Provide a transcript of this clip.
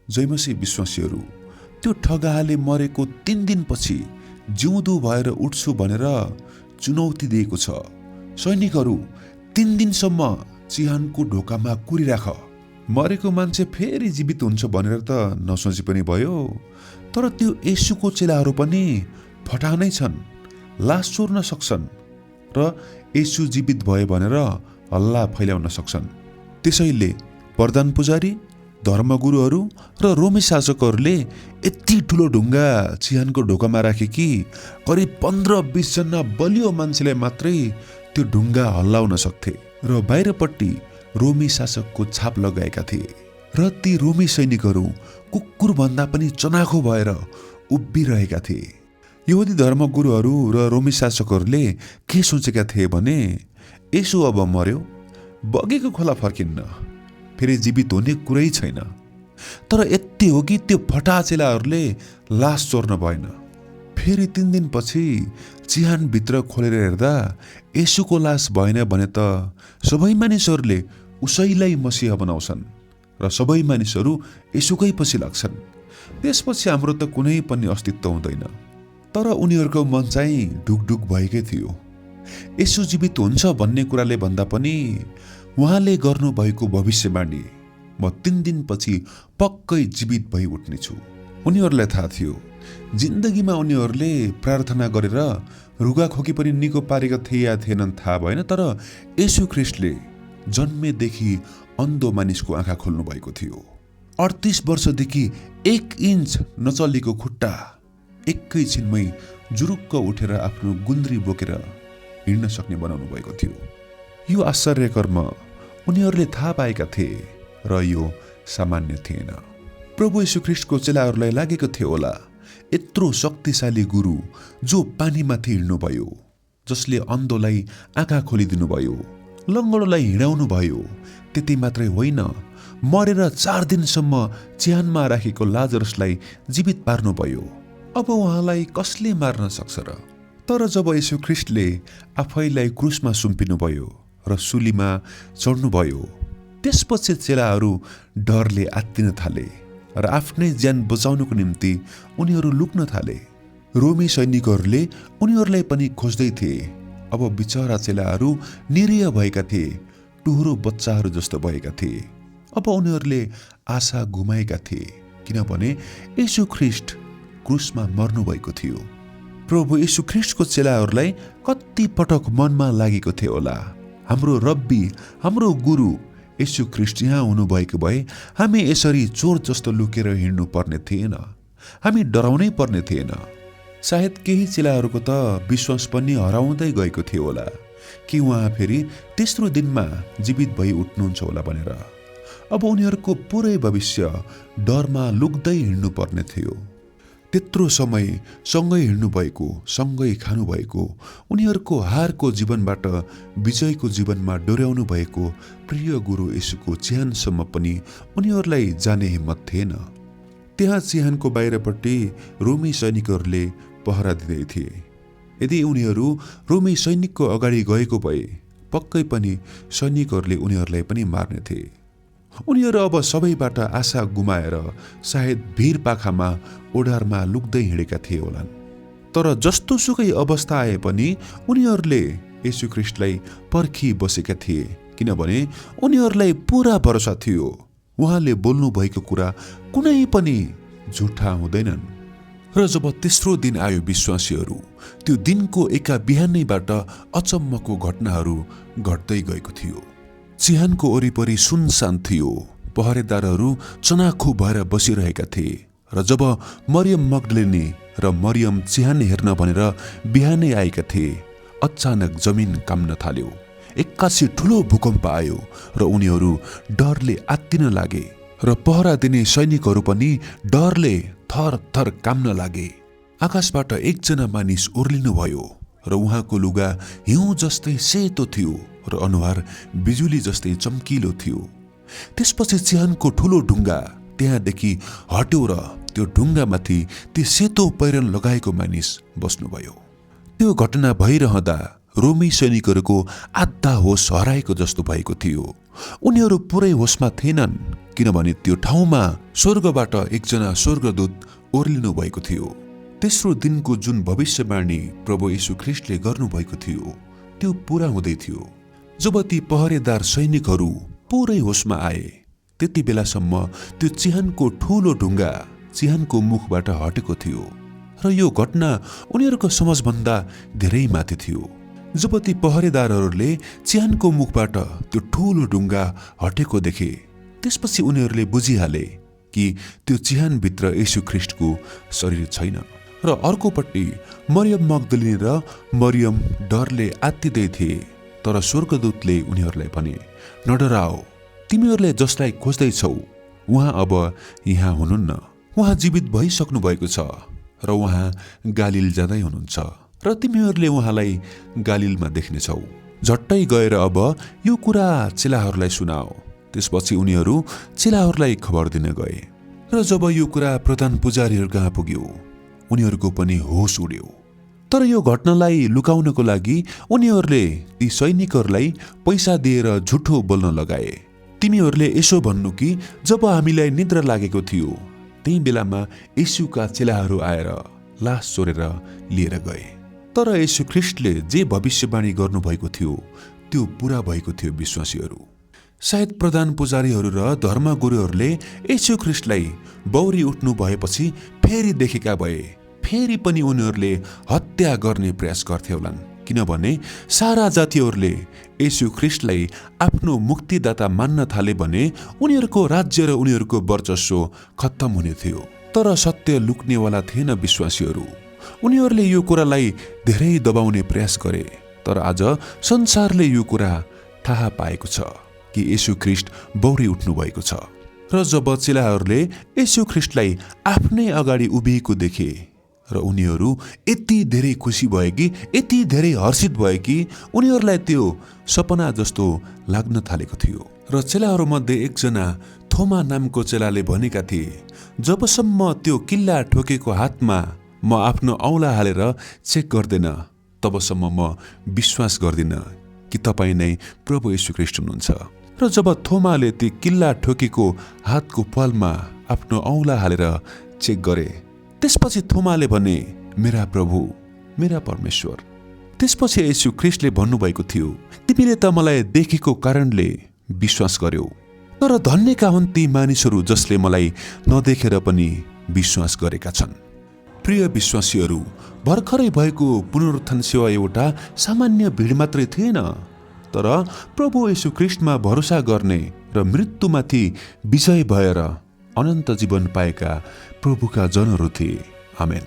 जयमसी विश्वासीहरू, त्यो ठगाले मरेको 3 दिनपछि जिउँदो भएर उठ्छु भनेर चुनौती दिएको छ। सैनिकहरू, 3 दिनसम्म चिहानको ढोकामा कुरिराख। मरेको मान्छे फेरि जीवित हुन्छ भनेर त नसोची पनि भयो। तर त्यो येशूको चेलाहरू पनि फटा नै छन्, लास चोर्न सक्छन् र येशू जीवित भयो भनेर हल्ला फैलाउन सक्छन्। त्यसैले प्रधान पुजारी, धर्मगुरुहरू र रोमी शासकहरूले यति ठुलो ढुङ्गा चिहानको ढोकामा राखे कि करिब 15-20 जना बलियो मान्छेले मात्रै त्यो ढुङ्गा हल्लाउन सक्थे र बाहिरपट्टि रोमी शासकको छाप लगाएका थिए। र ती रोमी सैनिकहरू कुकुरभन्दा पनि चनाखो भएर उभिरहेका थिए। यहुदी धर्मगुरुहरू र रोमी शासकहरूले के सोचेका थिए भने येशू अब मर्यो, बगेको खोला फर्किन्न, फेरि जीवित हुने कुरै छैन। तर यति हो कि त्यो फटा चेलाहरूले लास चोर्न भएन। फेरि 3 दिनपछि चिहानभित्र खोलेर हेर्दा येशूको लास भएन भने त सबै मानिसहरूले उसैलाई मसीहा बनाउँछन् र सबै मानिसहरू येशूकै पछि लाग्छन्। त्यसपछि हाम्रो त कुनै पनि अस्तित्व हुँदैन। तर उनीहरूको मन चाहिँ ढुकढुक भएकै थियो। येशू जीवित हुन्छ भन्ने कुराले भन्दा पनि उहाँले गर्नुभएको भविष्यवाणी, म 3 दिनपछि पक्कै जीवित भई उठ्नेछु। उनीहरूलाई थाहा थियो, जिन्दगीमा उनीहरूले प्रार्थना गरेर रुगाखोकी पनि निको पारेका थिए या थिएनन् थाहा भएन। तर येशू ख्रीष्टले जन्मेदेखि अन्धो मानिसको आँखा खोल्नु भएको थियो। 38 वर्षदेखि 1 इन्च नचलेको खुट्टा एकैछिनमै जुरुक्क उठेर आफ्नो गुन्द्री बोकेर हिँड्न सक्ने बनाउनु भएको थियो। यो आश्चर्य कर्म उनीहरूले थाहा पाएका थिए र यो सामान्य थिएन। प्रभु येशू ख्रीष्टको चेलाहरूलाई लागेको थियो होला, यत्रो शक्तिशाली गुरु जो पानीमाथि हिँड्नुभयो, जसले अन्धोलाई आँखा खोलिदिनु भयो, लङ्गडोलाई हिँडाउनु भयो, त्यति मात्रै होइन, मरेर 4 दिनसम्म चिहानमा राखेको लाजरसलाई जीवित पार्नुभयो। अब उहाँलाई कसले मार्न सक्छ र? तर जब येशू ख्रीष्टले आफैलाई क्रुसमा सुम्पिनुभयो र सुलीमा चढ्नुभयो, त्यसपछि चेलाहरू डरले आत्तिन थाले र आफ्नै ज्यान बचाउनको निम्ति उनीहरू लुक्न थाले। रोमी सैनिकहरूले उनीहरूलाई पनि खोज्दै थिए। अब बिचरा चेलाहरू निरीह भएका थिए, टुहुरो बच्चाहरू जस्तो भएका थिए। अब उनीहरूले आशा गुमाएका थिए, किनभने येशू ख्रीष्ट क्रुसमा मर्नुभएको थियो। प्रभु येशू ख्रीष्टको चेलाहरूलाई कति पटक मनमा लागेको थियो होला, हाम्रो रब्बी, हाम्रो गुरु येशू ख्रीष्ट यहाँ हुनुभएको भए हामी यसरी चोर जस्तो लुकेर हिँड्नु पर्ने थिएन, हामी डराउनै पर्ने थिएन। सायद केही चेलाहरूको त विश्वास पनि हराउँदै गएको थियो होला कि उहाँ फेरि तेस्रो दिनमा जीवित भई उठ्नुहुन्छ होला भनेर। अब उनीहरूको पुरै भविष्य डरमा लुक्दै हिँड्नु पर्ने थियो। त्यत्रो समय सँगै हिँड्नु भएको, सँगै खानु भएको, उनीहरूको हारको जीवनबाट विजयको जीवनमा डोर्याउनु भएको प्रिय गुरु येशूको चिहानसम्म पनि उनीहरूलाई जाने हिम्मत थिएन। त्यहाँ चिहानको बाहिरपट्टि रोमी सैनिकहरूले पहरा दिँदै थिए। यदि उनीहरू रोमी सैनिकको अगाडि गएको भए पक्कै पनि सैनिकहरूले उनीहरूलाई पनि मार्ने थिए। उनीहरू अब सबैबाट आशा गुमाएर सायद भिर पाखामा ओडारमा लुक्दै हिँडेका थिए होलान्। तर जस्तो सुकै अवस्था आए पनि उनीहरूले येशू ख्रीष्टलाई पर्खी बसेका थिए, किनभने उनीहरूलाई पुरा भरोसा थियो उहाँले बोल्नु भएको कुरा कुनै पनि झुठा हुँदैनन्। र जब तेस्रो दिन आयो विश्वासीहरू, त्यो दिनको एका बिहानैबाट अचम्मको घटनाहरू घट्दै गएको थियो। चिहानको वरिपरि सुनसान थियो, पहरेदारहरू चनाखो भएर बसिरहेका थिए। र जब मरियम मग्दलिनी र मरियम चिहान हेर्न भनेर बिहानै आएका थिए, अचानक जमिन काम्न थाल्यो। एक्कासी ठुलो भूकम्प आयो र उनीहरू डरले आत्तिन लागे र पहरा दिने सैनिकहरू पनि डरले थर थर काम्न लागे। आकाशबाट एकजना मानिस ओर्लिनुभयो र उहाँको लुगा हिउँ जस्तै सेतो थियो र अनुहार बिजुली जस्तै चम्किलो थियो। त्यसपछि चिहानको ठुलो ढुङ्गा त्यहाँदेखि हट्यो र त्यो ढुङ्गामाथि ती सेतो पहिरन लगाएको मानिस बस्नुभयो। त्यो घटना भइरहँदा रोमी सैनिकहरूको आधा होस हराएको जस्तो भएको थियो। उनीहरू पुरै होसमा थिएनन्, किनभने त्यो ठाउँमा स्वर्गबाट एकजना स्वर्गदूत ओर्लिनु भएको थियो। तेस्रो दिनको जुन भविष्यवाणी प्रभु येशू ख्रीष्टले गर्नुभएको थियो त्यो पूरा हुँदै थियो। जब ती पहरेदार सैनिकहरू पुरै होसमा आए, त्यति बेलासम्म त्यो चिहानको ठूलो ढुङ्गा चिहानको मुखबाट हटेको थियो र यो घटना उनीहरूको समझभन्दा धेरै माथि थियो। जब ती पहरेदारहरूले चिहानको मुखबाट त्यो ठूलो ढुङ्गा हटेको देखे, त्यसपछि उनीहरूले बुझिहाले कि त्यो चिहानभित्र येशू ख्रीष्टको शरीर छैन। र अर्कोपट्टि मरियम मग्दलिनी र मरियम डरले आत्तिदै थिए। तर स्वर्गदूतले उनीहरूलाई भने, नडराओ, तिमीहरूले जसलाई खोज्दैछौ उहाँ अब यहाँ हुनुहुन्न। उहाँ जीवित भइसक्नु भएको छ र उहाँ गालिल जाँदै हुनुहुन्छ र तिमीहरूले उहाँलाई गालिलमा देख्नेछौ। झट्टै गएर अब यो कुरा चेलाहरूलाई सुनाओ। त्यसपछि उनीहरू चेलाहरूलाई खबर दिन गए र जब यो कुरा प्रधान पुजारीहरू कहाँ पुग्यो, उनीहरूको पनि होस उड्यो। तर यो घटनालाई लुकाउनको लागि उनीहरूले ती सैनिकहरूलाई पैसा दिएर झुठो बोल्न लगाए। तिमीहरूले यसो भन्नु कि जब हामीलाई निद्रा लागेको थियो त्यही बेलामा येशूका चेलाहरू आएर लास चोरेर लिएर गए। तर येशू ख्रीष्टले जे भविष्यवाणी गर्नुभएको थियो त्यो पूरा भएको थियो। विश्वासीहरू सायद प्रधान पुजारीहरू र धर्मगुरुहरूले येशू ख्रीष्टलाई बौरी उठ्नु भएपछि फेरि देखेका भए फेरि पनि उनीहरूले हत्या गर्ने प्रयास गर्थे होलान्, किनभने सारा जातिहरूले येशू ख्रीष्टलाई आफ्नो मुक्तिदाता मान्न थाले भने उनीहरूको राज्य र उनीहरूको वर्चस्व खत्तम हुने थियो। तर सत्य लुक्नेवाला थिएन। विश्वासीहरू उनीहरूले यो कुरालाई धेरै दबाउने प्रयास गरे। तर आज संसारले यो कुरा थाहा पाएको छ कि येशू ख्रीष्ट बौरी उठ्नु भएको छ। र जब चेलाहरूले येशू ख्रीष्टलाई आफ्नै अगाडि उभिएको देखे र उनीहरू यति धेरै खुसी भए कि यति धेरै हर्षित भए कि उनीहरूलाई त्यो सपना जस्तो लाग्न थालेको थियो। र चेलाहरूमध्ये एकजना थोमा नामको चेलाले भनेका थिए, जबसम्म त्यो किल्ला ठोकेको हातमा म आफ्नो औँला हालेर चेक गर्दैन तबसम्म म विश्वास गर्दिन कि तपाईँ नै प्रभु येशू ख्रीष्ट हुनुहुन्छ। र जब थोमाले ती किल्ला ठोकेको हातको पालमा आफ्नो औँला हालेर चेक गरे, त्यसपछि थोमाले भने, मेरा प्रभु, मेरा परमेश्वर। त्यसपछि येशू ख्रीष्टले भन्नुभएको थियो, तिमीले त मलाई देखेको कारणले विश्वास गर्यौ, तर धन्यका हुन् ती मानिसहरू जसले मलाई नदेखेर पनि विश्वास गरेका छन्। प्रिय विश्वासीहरू, भर्खरै भएको पुनरुत्थान सेवा एउटा सामान्य भिड मात्रै थिएन, तर प्रभु येशू ख्रीष्टमा भरोसा गर्ने र मृत्युमाथि विजय भएर अनन्त जीवन पाएका प्रभुका जनहरू थिए। आमेन।